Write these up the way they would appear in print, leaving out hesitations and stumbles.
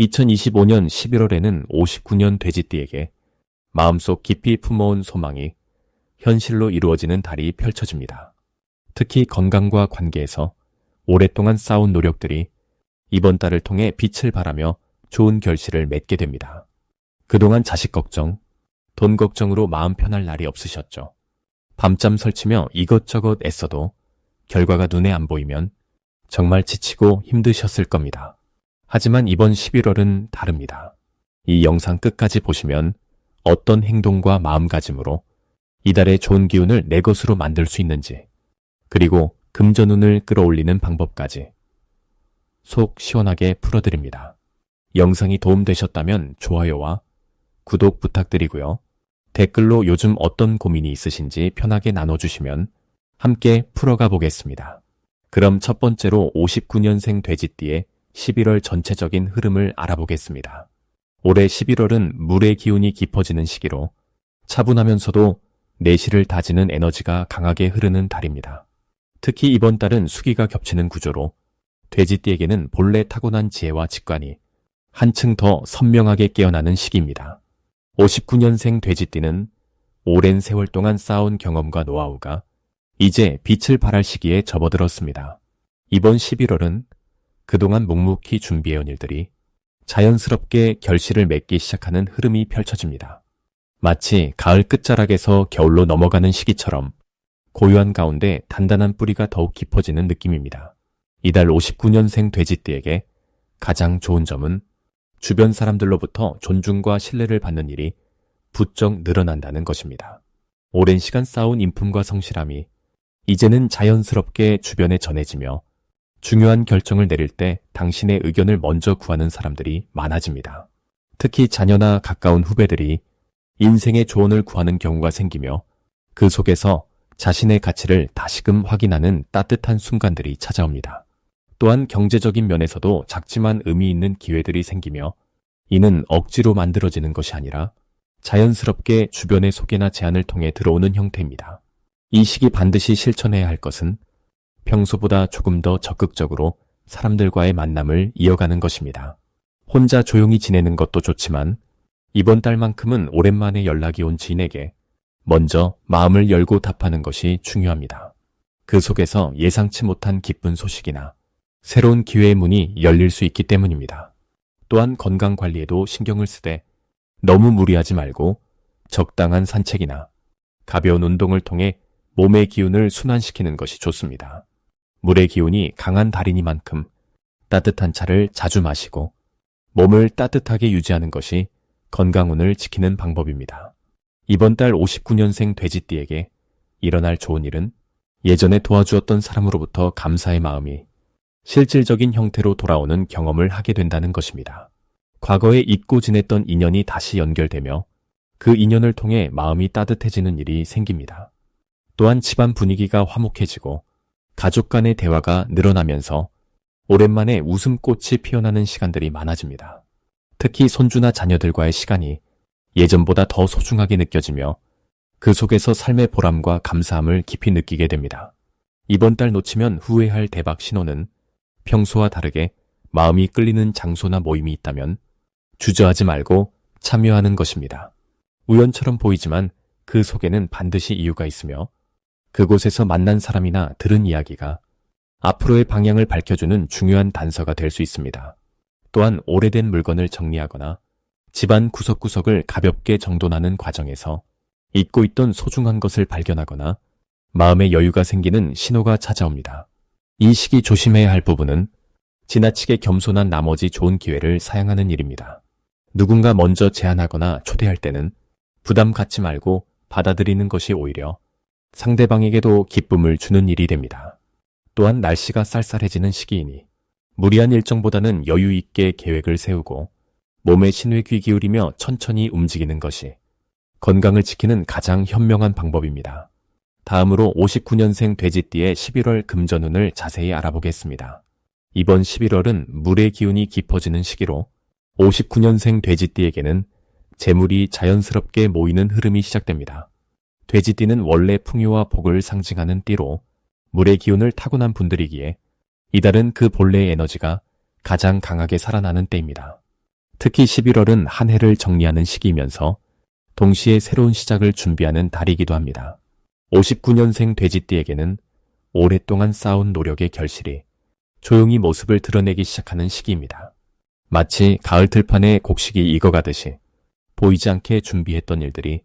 2025년 11월에는 59년 돼지띠에게 마음속 깊이 품어온 소망이 현실로 이루어지는 달이 펼쳐집니다. 특히 건강과 관계에서 오랫동안 쌓은 노력들이 이번 달을 통해 빛을 발하며 좋은 결실을 맺게 됩니다. 그동안 자식 걱정, 돈 걱정으로 마음 편할 날이 없으셨죠. 밤잠 설치며 이것저것 애써도 결과가 눈에 안 보이면 정말 지치고 힘드셨을 겁니다. 하지만 이번 11월은 다릅니다. 이 영상 끝까지 보시면 어떤 행동과 마음가짐으로 이달의 좋은 기운을 내 것으로 만들 수 있는지, 그리고 금전운을 끌어올리는 방법까지 속 시원하게 풀어드립니다. 영상이 도움되셨다면 좋아요와 구독 부탁드리고요. 댓글로 요즘 어떤 고민이 있으신지 편하게 나눠주시면 함께 풀어가 보겠습니다. 그럼 첫 번째로 59년생 돼지띠의 11월 전체적인 흐름을 알아보겠습니다. 올해 11월은 물의 기운이 깊어지는 시기로 차분하면서도 내실을 다지는 에너지가 강하게 흐르는 달입니다. 특히 이번 달은 수기가 겹치는 구조로 돼지띠에게는 본래 타고난 지혜와 직관이 한층 더 선명하게 깨어나는 시기입니다. 59년생 돼지띠는 오랜 세월 동안 쌓아온 경험과 노하우가 이제 빛을 발할 시기에 접어들었습니다. 이번 11월은 그동안 묵묵히 준비해온 일들이 자연스럽게 결실을 맺기 시작하는 흐름이 펼쳐집니다. 마치 가을 끝자락에서 겨울로 넘어가는 시기처럼 고요한 가운데 단단한 뿌리가 더욱 깊어지는 느낌입니다. 이달 59년생 돼지띠에게 가장 좋은 점은 주변 사람들로부터 존중과 신뢰를 받는 일이 부쩍 늘어난다는 것입니다. 오랜 시간 쌓아온 인품과 성실함이 이제는 자연스럽게 주변에 전해지며 중요한 결정을 내릴 때 당신의 의견을 먼저 구하는 사람들이 많아집니다. 특히 자녀나 가까운 후배들이 인생의 조언을 구하는 경우가 생기며 그 속에서 자신의 가치를 다시금 확인하는 따뜻한 순간들이 찾아옵니다. 또한 경제적인 면에서도 작지만 의미 있는 기회들이 생기며 이는 억지로 만들어지는 것이 아니라 자연스럽게 주변의 소개나 제안을 통해 들어오는 형태입니다. 이 시기 반드시 실천해야 할 것은 평소보다 조금 더 적극적으로 사람들과의 만남을 이어가는 것입니다. 혼자 조용히 지내는 것도 좋지만 이번 달만큼은 오랜만에 연락이 온 지인에게 먼저 마음을 열고 답하는 것이 중요합니다. 그 속에서 예상치 못한 기쁜 소식이나 새로운 기회의 문이 열릴 수 있기 때문입니다. 또한 건강 관리에도 신경을 쓰되 너무 무리하지 말고 적당한 산책이나 가벼운 운동을 통해 몸의 기운을 순환시키는 것이 좋습니다. 물의 기운이 강한 달이니만큼 따뜻한 차를 자주 마시고 몸을 따뜻하게 유지하는 것이 건강운을 지키는 방법입니다. 이번 달 59년생 돼지띠에게 일어날 좋은 일은 예전에 도와주었던 사람으로부터 감사의 마음이 실질적인 형태로 돌아오는 경험을 하게 된다는 것입니다. 과거에 잊고 지냈던 인연이 다시 연결되며 그 인연을 통해 마음이 따뜻해지는 일이 생깁니다. 또한 집안 분위기가 화목해지고 가족 간의 대화가 늘어나면서 오랜만에 웃음꽃이 피어나는 시간들이 많아집니다. 특히 손주나 자녀들과의 시간이 예전보다 더 소중하게 느껴지며 그 속에서 삶의 보람과 감사함을 깊이 느끼게 됩니다. 이번 달 놓치면 후회할 대박 신호는 평소와 다르게 마음이 끌리는 장소나 모임이 있다면 주저하지 말고 참여하는 것입니다. 우연처럼 보이지만 그 속에는 반드시 이유가 있으며 그곳에서 만난 사람이나 들은 이야기가 앞으로의 방향을 밝혀주는 중요한 단서가 될 수 있습니다. 또한 오래된 물건을 정리하거나 집안 구석구석을 가볍게 정돈하는 과정에서 잊고 있던 소중한 것을 발견하거나 마음의 여유가 생기는 신호가 찾아옵니다. 이 시기 조심해야 할 부분은 지나치게 겸손한 나머지 좋은 기회를 사양하는 일입니다. 누군가 먼저 제안하거나 초대할 때는 부담 갖지 말고 받아들이는 것이 오히려 상대방에게도 기쁨을 주는 일이 됩니다. 또한 날씨가 쌀쌀해지는 시기이니 무리한 일정보다는 여유 있게 계획을 세우고 몸에 신의 귀 기울이며 천천히 움직이는 것이 건강을 지키는 가장 현명한 방법입니다. 다음으로 59년생 돼지띠의 11월 금전운을 자세히 알아보겠습니다. 이번 11월은 물의 기운이 깊어지는 시기로 59년생 돼지띠에게는 재물이 자연스럽게 모이는 흐름이 시작됩니다. 돼지띠는 원래 풍요와 복을 상징하는 띠로 물의 기운을 타고난 분들이기에 이달은 그 본래의 에너지가 가장 강하게 살아나는 때입니다. 특히 11월은 한 해를 정리하는 시기이면서 동시에 새로운 시작을 준비하는 달이기도 합니다. 59년생 돼지띠에게는 오랫동안 쌓아온 노력의 결실이 조용히 모습을 드러내기 시작하는 시기입니다. 마치 가을 들판에 곡식이 익어가듯이 보이지 않게 준비했던 일들이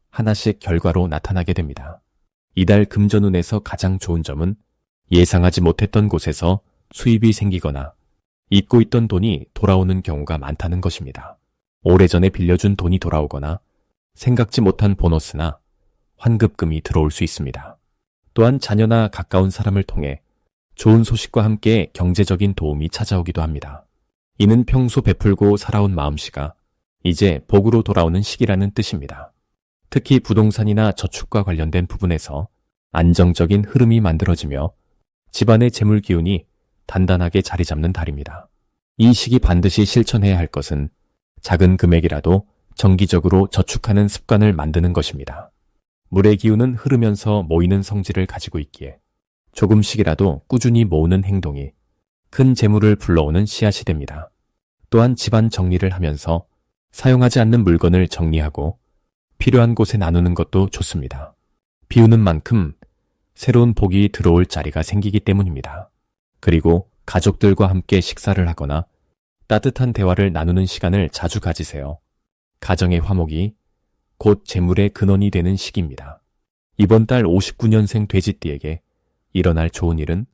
하나씩 결과로 나타나게 됩니다. 이달 금전운에서 가장 좋은 점은 예상하지 못했던 곳에서 수입이 생기거나 잊고 있던 돈이 돌아오는 경우가 많다는 것입니다. 오래전에 빌려준 돈이 돌아오거나 생각지 못한 보너스나 환급금이 들어올 수 있습니다. 또한 자녀나 가까운 사람을 통해 좋은 소식과 함께 경제적인 도움이 찾아오기도 합니다. 이는 평소 베풀고 살아온 마음씨가 이제 복으로 돌아오는 시기라는 뜻입니다. 특히 부동산이나 저축과 관련된 부분에서 안정적인 흐름이 만들어지며 집안의 재물 기운이 단단하게 자리 잡는 달입니다. 이 시기 반드시 실천해야 할 것은 작은 금액이라도 정기적으로 저축하는 습관을 만드는 것입니다. 물의 기운은 흐르면서 모이는 성질을 가지고 있기에 조금씩이라도 꾸준히 모으는 행동이 큰 재물을 불러오는 씨앗이 됩니다. 또한 집안 정리를 하면서 사용하지 않는 물건을 정리하고 필요한 곳에 나누는 것도 좋습니다. 비우는 만큼 새로운 복이 들어올 자리가 생기기 때문입니다. 그리고 가족들과 함께 식사를 하거나 따뜻한 대화를 나누는 시간을 자주 가지세요. 가정의 화목이 곧 재물의 근원이 되는 시기입니다. 이번 달 59년생 돼지띠에게 일어날 좋은 일은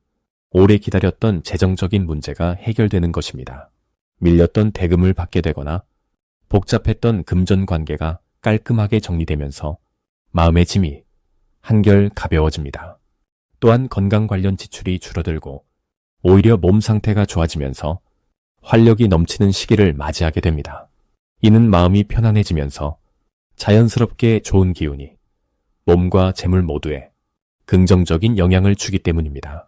오래 기다렸던 재정적인 문제가 해결되는 것입니다. 밀렸던 대금을 받게 되거나 복잡했던 금전 관계가 깔끔하게 정리되면서 마음의 짐이 한결 가벼워집니다. 또한 건강 관련 지출이 줄어들고 오히려 몸 상태가 좋아지면서 활력이 넘치는 시기를 맞이하게 됩니다. 이는 마음이 편안해지면서 자연스럽게 좋은 기운이 몸과 재물 모두에 긍정적인 영향을 주기 때문입니다.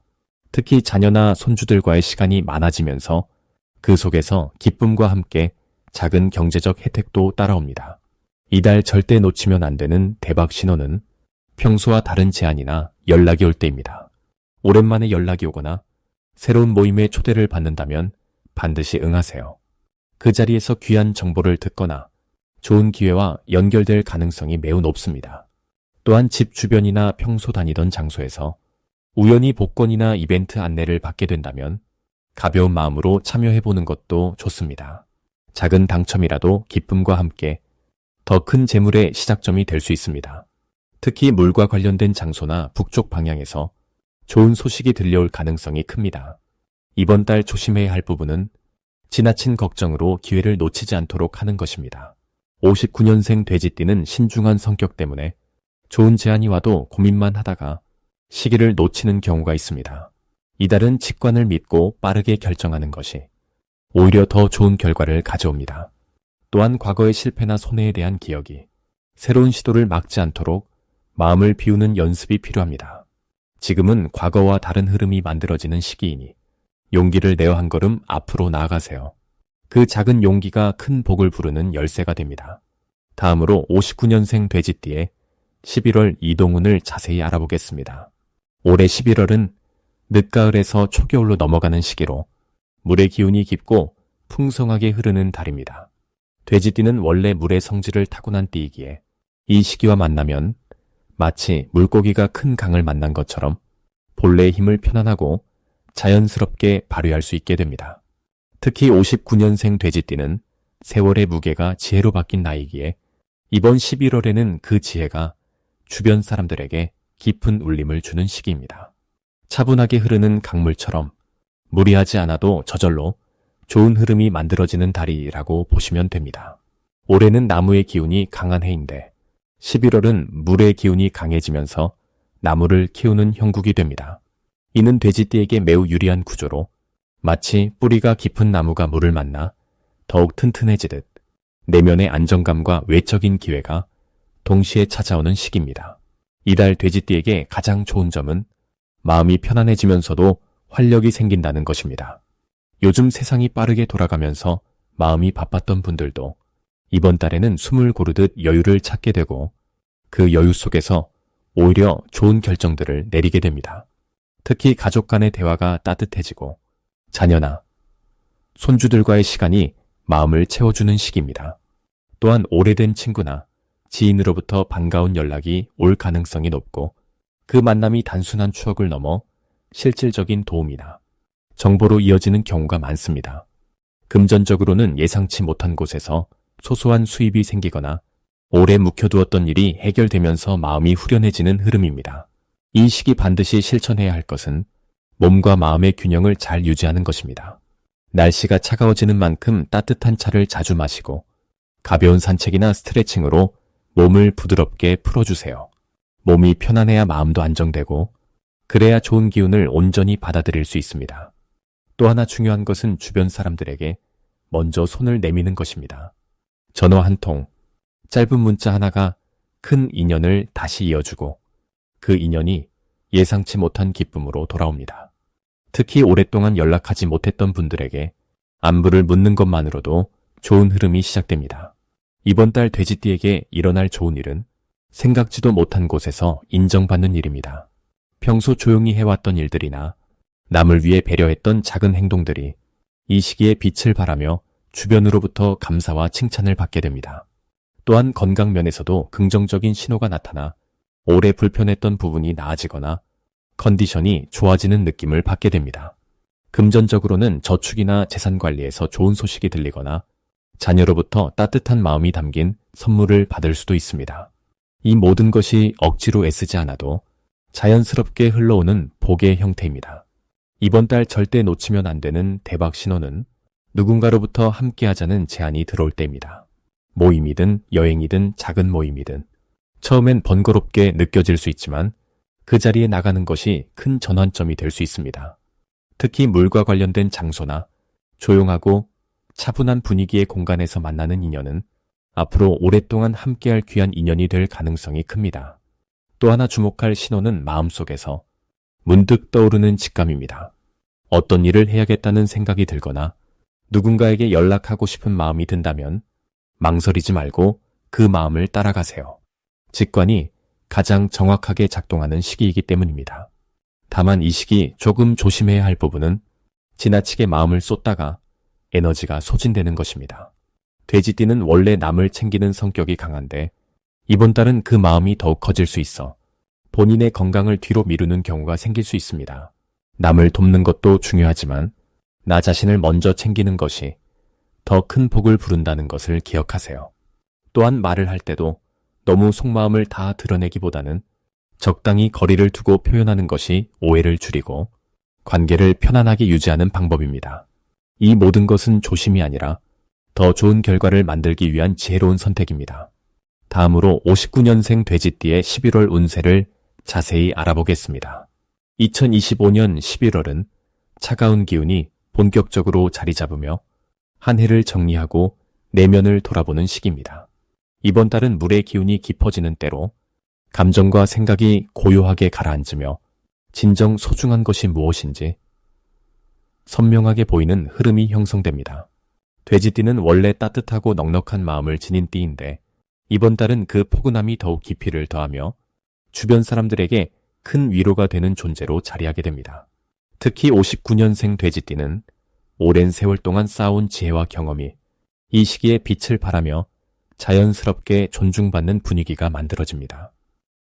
특히 자녀나 손주들과의 시간이 많아지면서 그 속에서 기쁨과 함께 작은 경제적 혜택도 따라옵니다. 이달 절대 놓치면 안 되는 대박 신호는 평소와 다른 제안이나 연락이 올 때입니다. 오랜만에 연락이 오거나 새로운 모임에 초대를 받는다면 반드시 응하세요. 그 자리에서 귀한 정보를 듣거나 좋은 기회와 연결될 가능성이 매우 높습니다. 또한 집 주변이나 평소 다니던 장소에서 우연히 복권이나 이벤트 안내를 받게 된다면 가벼운 마음으로 참여해보는 것도 좋습니다. 작은 당첨이라도 기쁨과 함께 더 큰 재물의 시작점이 될 수 있습니다. 특히 물과 관련된 장소나 북쪽 방향에서 좋은 소식이 들려올 가능성이 큽니다. 이번 달 조심해야 할 부분은 지나친 걱정으로 기회를 놓치지 않도록 하는 것입니다. 59년생 돼지띠는 신중한 성격 때문에 좋은 제안이 와도 고민만 하다가 시기를 놓치는 경우가 있습니다. 이달은 직관을 믿고 빠르게 결정하는 것이 오히려 더 좋은 결과를 가져옵니다. 또한 과거의 실패나 손해에 대한 기억이 새로운 시도를 막지 않도록 마음을 비우는 연습이 필요합니다. 지금은 과거와 다른 흐름이 만들어지는 시기이니 용기를 내어 한 걸음 앞으로 나아가세요. 그 작은 용기가 큰 복을 부르는 열쇠가 됩니다. 다음으로 59년생 돼지띠의 11월 이동운을 자세히 알아보겠습니다. 올해 11월은 늦가을에서 초겨울로 넘어가는 시기로 물의 기운이 깊고 풍성하게 흐르는 달입니다. 돼지띠는 원래 물의 성질을 타고난 띠이기에 이 시기와 만나면 마치 물고기가 큰 강을 만난 것처럼 본래의 힘을 편안하고 자연스럽게 발휘할 수 있게 됩니다. 특히 59년생 돼지띠는 세월의 무게가 지혜로 바뀐 나이기에 이번 11월에는 그 지혜가 주변 사람들에게 깊은 울림을 주는 시기입니다. 차분하게 흐르는 강물처럼 무리하지 않아도 저절로 좋은 흐름이 만들어지는 달이라고 보시면 됩니다. 올해는 나무의 기운이 강한 해인데 11월은 물의 기운이 강해지면서 나무를 키우는 형국이 됩니다. 이는 돼지띠에게 매우 유리한 구조로 마치 뿌리가 깊은 나무가 물을 만나 더욱 튼튼해지듯 내면의 안정감과 외적인 기회가 동시에 찾아오는 시기입니다. 이달 돼지띠에게 가장 좋은 점은 마음이 편안해지면서도 활력이 생긴다는 것입니다. 요즘 세상이 빠르게 돌아가면서 마음이 바빴던 분들도 이번 달에는 숨을 고르듯 여유를 찾게 되고 그 여유 속에서 오히려 좋은 결정들을 내리게 됩니다. 특히 가족 간의 대화가 따뜻해지고 자녀나 손주들과의 시간이 마음을 채워주는 시기입니다. 또한 오래된 친구나 지인으로부터 반가운 연락이 올 가능성이 높고 그 만남이 단순한 추억을 넘어 실질적인 도움이나 정보로 이어지는 경우가 많습니다. 금전적으로는 예상치 못한 곳에서 소소한 수입이 생기거나 오래 묵혀두었던 일이 해결되면서 마음이 후련해지는 흐름입니다. 이 시기 반드시 실천해야 할 것은 몸과 마음의 균형을 잘 유지하는 것입니다. 날씨가 차가워지는 만큼 따뜻한 차를 자주 마시고 가벼운 산책이나 스트레칭으로 몸을 부드럽게 풀어주세요. 몸이 편안해야 마음도 안정되고 그래야 좋은 기운을 온전히 받아들일 수 있습니다. 또 하나 중요한 것은 주변 사람들에게 먼저 손을 내미는 것입니다. 전화 한 통, 짧은 문자 하나가 큰 인연을 다시 이어주고 그 인연이 예상치 못한 기쁨으로 돌아옵니다. 특히 오랫동안 연락하지 못했던 분들에게 안부를 묻는 것만으로도 좋은 흐름이 시작됩니다. 이번 달 돼지띠에게 일어날 좋은 일은 생각지도 못한 곳에서 인정받는 일입니다. 평소 조용히 해왔던 일들이나 남을 위해 배려했던 작은 행동들이 이 시기에 빛을 발하며 주변으로부터 감사와 칭찬을 받게 됩니다. 또한 건강 면에서도 긍정적인 신호가 나타나 오래 불편했던 부분이 나아지거나 컨디션이 좋아지는 느낌을 받게 됩니다. 금전적으로는 저축이나 재산 관리에서 좋은 소식이 들리거나 자녀로부터 따뜻한 마음이 담긴 선물을 받을 수도 있습니다. 이 모든 것이 억지로 애쓰지 않아도 자연스럽게 흘러오는 복의 형태입니다. 이번 달 절대 놓치면 안 되는 대박 신호는 누군가로부터 함께하자는 제안이 들어올 때입니다. 모임이든 여행이든 작은 모임이든 처음엔 번거롭게 느껴질 수 있지만 그 자리에 나가는 것이 큰 전환점이 될 수 있습니다. 특히 물과 관련된 장소나 조용하고 차분한 분위기의 공간에서 만나는 인연은 앞으로 오랫동안 함께할 귀한 인연이 될 가능성이 큽니다. 또 하나 주목할 신호는 마음속에서 문득 떠오르는 직감입니다. 어떤 일을 해야겠다는 생각이 들거나 누군가에게 연락하고 싶은 마음이 든다면 망설이지 말고 그 마음을 따라가세요. 직관이 가장 정확하게 작동하는 시기이기 때문입니다. 다만 이 시기 조금 조심해야 할 부분은 지나치게 마음을 쏟다가 에너지가 소진되는 것입니다. 돼지띠는 원래 남을 챙기는 성격이 강한데 이번 달은 그 마음이 더욱 커질 수 있어 본인의 건강을 뒤로 미루는 경우가 생길 수 있습니다. 남을 돕는 것도 중요하지만 나 자신을 먼저 챙기는 것이 더 큰 복을 부른다는 것을 기억하세요. 또한 말을 할 때도 너무 속마음을 다 드러내기보다는 적당히 거리를 두고 표현하는 것이 오해를 줄이고 관계를 편안하게 유지하는 방법입니다. 이 모든 것은 조심이 아니라 더 좋은 결과를 만들기 위한 지혜로운 선택입니다. 다음으로 59년생 돼지띠의 11월 운세를 자세히 알아보겠습니다. 2025년 11월은 차가운 기운이 본격적으로 자리 잡으며 한 해를 정리하고 내면을 돌아보는 시기입니다. 이번 달은 물의 기운이 깊어지는 때로 감정과 생각이 고요하게 가라앉으며 진정 소중한 것이 무엇인지 선명하게 보이는 흐름이 형성됩니다. 돼지띠는 원래 따뜻하고 넉넉한 마음을 지닌 띠인데 이번 달은 그 포근함이 더욱 깊이를 더하며 주변 사람들에게 큰 위로가 되는 존재로 자리하게 됩니다. 특히 59년생 돼지띠는 오랜 세월 동안 쌓아온 지혜와 경험이 이 시기에 빛을 발하며 자연스럽게 존중받는 분위기가 만들어집니다.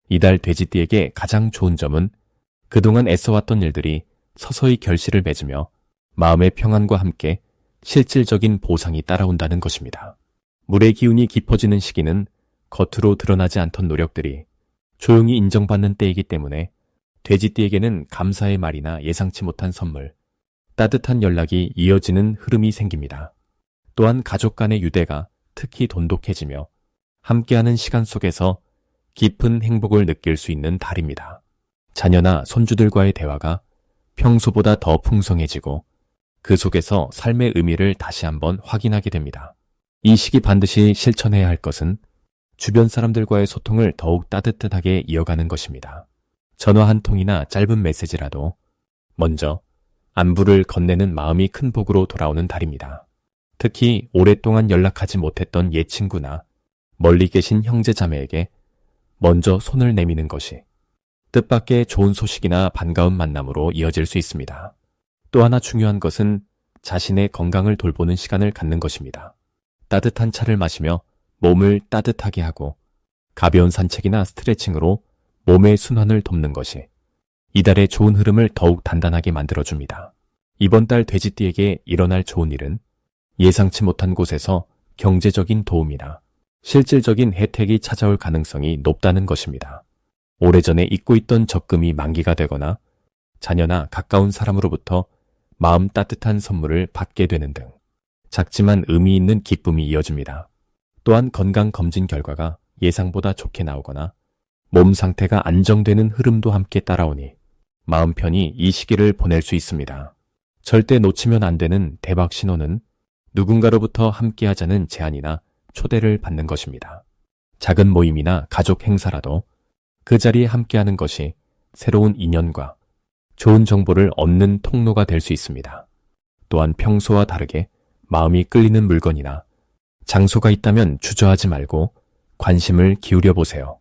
이달 돼지띠에게 가장 좋은 점은 그동안 애써왔던 일들이 서서히 결실을 맺으며 마음의 평안과 함께 실질적인 보상이 따라온다는 것입니다. 물의 기운이 깊어지는 시기는 겉으로 드러나지 않던 노력들이 조용히 인정받는 때이기 때문에 돼지띠에게는 감사의 말이나 예상치 못한 선물, 따뜻한 연락이 이어지는 흐름이 생깁니다. 또한 가족 간의 유대가 특히 돈독해지며 함께하는 시간 속에서 깊은 행복을 느낄 수 있는 달입니다. 자녀나 손주들과의 대화가 평소보다 더 풍성해지고 그 속에서 삶의 의미를 다시 한번 확인하게 됩니다. 이 시기 반드시 실천해야 할 것은 주변 사람들과의 소통을 더욱 따뜻하게 이어가는 것입니다. 전화 한 통이나 짧은 메시지라도 먼저 안부를 건네는 마음이 큰 복으로 돌아오는 달입니다. 특히 오랫동안 연락하지 못했던 옛 친구나 멀리 계신 형제 자매에게 먼저 손을 내미는 것이 뜻밖의 좋은 소식이나 반가운 만남으로 이어질 수 있습니다. 또 하나 중요한 것은 자신의 건강을 돌보는 시간을 갖는 것입니다. 따뜻한 차를 마시며 몸을 따뜻하게 하고 가벼운 산책이나 스트레칭으로 몸의 순환을 돕는 것이 이달의 좋은 흐름을 더욱 단단하게 만들어줍니다. 이번 달 돼지띠에게 일어날 좋은 일은 예상치 못한 곳에서 경제적인 도움이나 실질적인 혜택이 찾아올 가능성이 높다는 것입니다. 오래전에 잊고 있던 적금이 만기가 되거나 자녀나 가까운 사람으로부터 마음 따뜻한 선물을 받게 되는 등 작지만 의미 있는 기쁨이 이어집니다. 또한 건강검진 결과가 예상보다 좋게 나오거나 몸 상태가 안정되는 흐름도 함께 따라오니 마음 편히 이 시기를 보낼 수 있습니다. 절대 놓치면 안 되는 대박 신호는 누군가로부터 함께하자는 제안이나 초대를 받는 것입니다. 작은 모임이나 가족 행사라도 그 자리에 함께하는 것이 새로운 인연과 좋은 정보를 얻는 통로가 될 수 있습니다. 또한 평소와 다르게 마음이 끌리는 물건이나 장소가 있다면 주저하지 말고 관심을 기울여 보세요.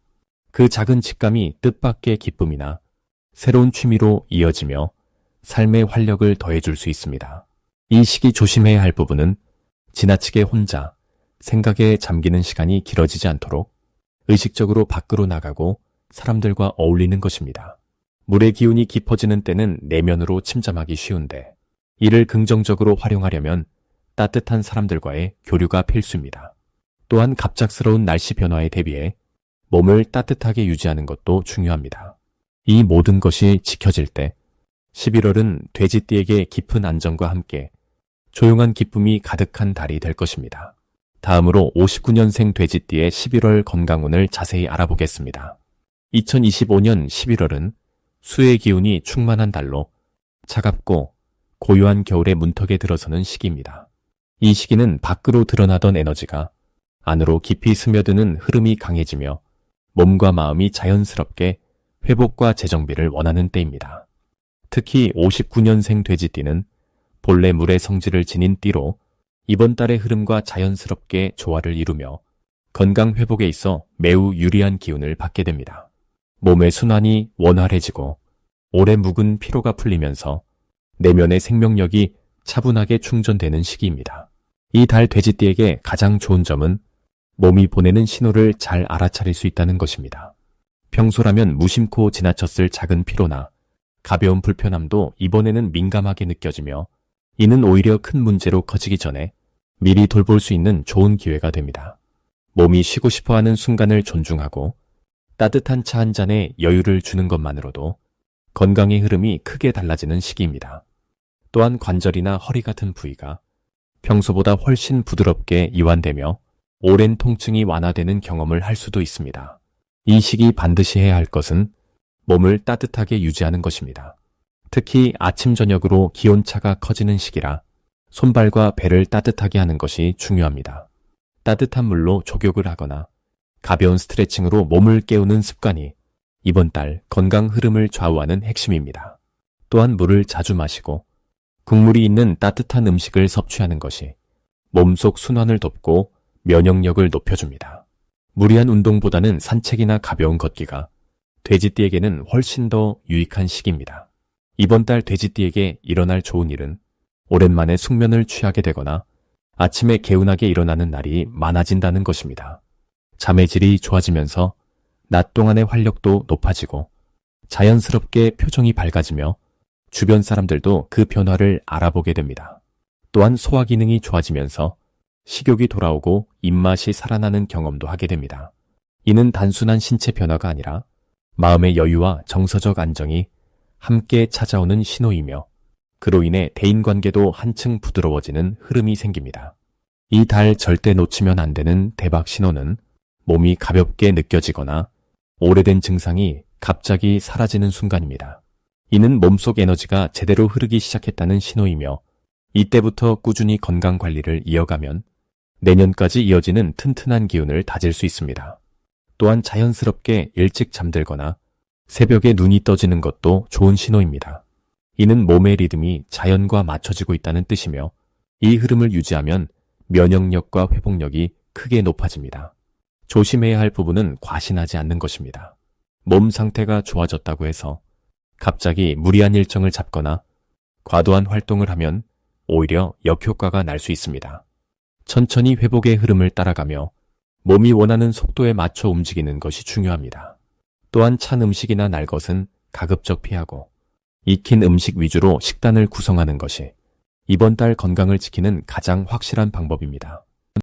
그 작은 직감이 뜻밖의 기쁨이나 새로운 취미로 이어지며 삶의 활력을 더해줄 수 있습니다. 이 시기 조심해야 할 부분은 지나치게 혼자 생각에 잠기는 시간이 길어지지 않도록 의식적으로 밖으로 나가고 사람들과 어울리는 것입니다. 물의 기운이 깊어지는 때는 내면으로 침잠하기 쉬운데 이를 긍정적으로 활용하려면 따뜻한 사람들과의 교류가 필수입니다. 또한 갑작스러운 날씨 변화에 대비해 몸을 따뜻하게 유지하는 것도 중요합니다. 이 모든 것이 지켜질 때 11월은 돼지띠에게 깊은 안정과 함께 조용한 기쁨이 가득한 달이 될 것입니다. 다음으로 59년생 돼지띠의 11월 건강운을 자세히 알아보겠습니다. 2025년 11월은 수의 기운이 충만한 달로 차갑고 고요한 겨울의 문턱에 들어서는 시기입니다. 이 시기는 밖으로 드러나던 에너지가 안으로 깊이 스며드는 흐름이 강해지며 몸과 마음이 자연스럽게 회복과 재정비를 원하는 때입니다. 특히 59년생 돼지띠는 본래 물의 성질을 지닌 띠로 이번 달의 흐름과 자연스럽게 조화를 이루며 건강 회복에 있어 매우 유리한 기운을 받게 됩니다. 몸의 순환이 원활해지고 오래 묵은 피로가 풀리면서 내면의 생명력이 차분하게 충전되는 시기입니다. 이 달 돼지띠에게 가장 좋은 점은 몸이 보내는 신호를 잘 알아차릴 수 있다는 것입니다. 평소라면 무심코 지나쳤을 작은 피로나 가벼운 불편함도 이번에는 민감하게 느껴지며 이는 오히려 큰 문제로 커지기 전에 미리 돌볼 수 있는 좋은 기회가 됩니다. 몸이 쉬고 싶어하는 순간을 존중하고 따뜻한 차 한 잔에 여유를 주는 것만으로도 건강의 흐름이 크게 달라지는 시기입니다. 또한 관절이나 허리 같은 부위가 평소보다 훨씬 부드럽게 이완되며 오랜 통증이 완화되는 경험을 할 수도 있습니다. 이 시기 반드시 해야 할 것은 몸을 따뜻하게 유지하는 것입니다. 특히 아침 저녁으로 기온차가 커지는 시기라 손발과 배를 따뜻하게 하는 것이 중요합니다. 따뜻한 물로 족욕을 하거나 가벼운 스트레칭으로 몸을 깨우는 습관이 이번 달 건강 흐름을 좌우하는 핵심입니다. 또한 물을 자주 마시고 국물이 있는 따뜻한 음식을 섭취하는 것이 몸속 순환을 돕고 면역력을 높여줍니다. 무리한 운동보다는 산책이나 가벼운 걷기가 돼지띠에게는 훨씬 더 유익한 시기입니다. 이번 달 돼지띠에게 일어날 좋은 일은 오랜만에 숙면을 취하게 되거나 아침에 개운하게 일어나는 날이 많아진다는 것입니다. 잠의 질이 좋아지면서 낮 동안의 활력도 높아지고 자연스럽게 표정이 밝아지며 주변 사람들도 그 변화를 알아보게 됩니다. 또한 소화 기능이 좋아지면서 식욕이 돌아오고 입맛이 살아나는 경험도 하게 됩니다. 이는 단순한 신체 변화가 아니라 마음의 여유와 정서적 안정이 함께 찾아오는 신호이며 그로 인해 대인관계도 한층 부드러워지는 흐름이 생깁니다. 이 달 절대 놓치면 안 되는 대박 신호는 몸이 가볍게 느껴지거나 오래된 증상이 갑자기 사라지는 순간입니다. 이는 몸속 에너지가 제대로 흐르기 시작했다는 신호이며 이때부터 꾸준히 건강 관리를 이어가면 내년까지 이어지는 튼튼한 기운을 다질 수 있습니다. 또한 자연스럽게 일찍 잠들거나 새벽에 눈이 떠지는 것도 좋은 신호입니다. 이는 몸의 리듬이 자연과 맞춰지고 있다는 뜻이며 이 흐름을 유지하면 면역력과 회복력이 크게 높아집니다. 조심해야 할 부분은 과신하지 않는 것입니다. 몸 상태가 좋아졌다고 해서 갑자기 무리한 일정을 잡거나 과도한 활동을 하면 오히려 역효과가 날 수 있습니다. 천천히 회복의 흐름을 따라가며 몸이 원하는 속도에 맞춰 움직이는 것이 중요합니다. 또한 찬 음식이나 날 것은 가급적 피하고 익힌 음식 위주로 식단을 구성하는 것이 이번 달 건강을 지키는 가장 확실한 방법입니다.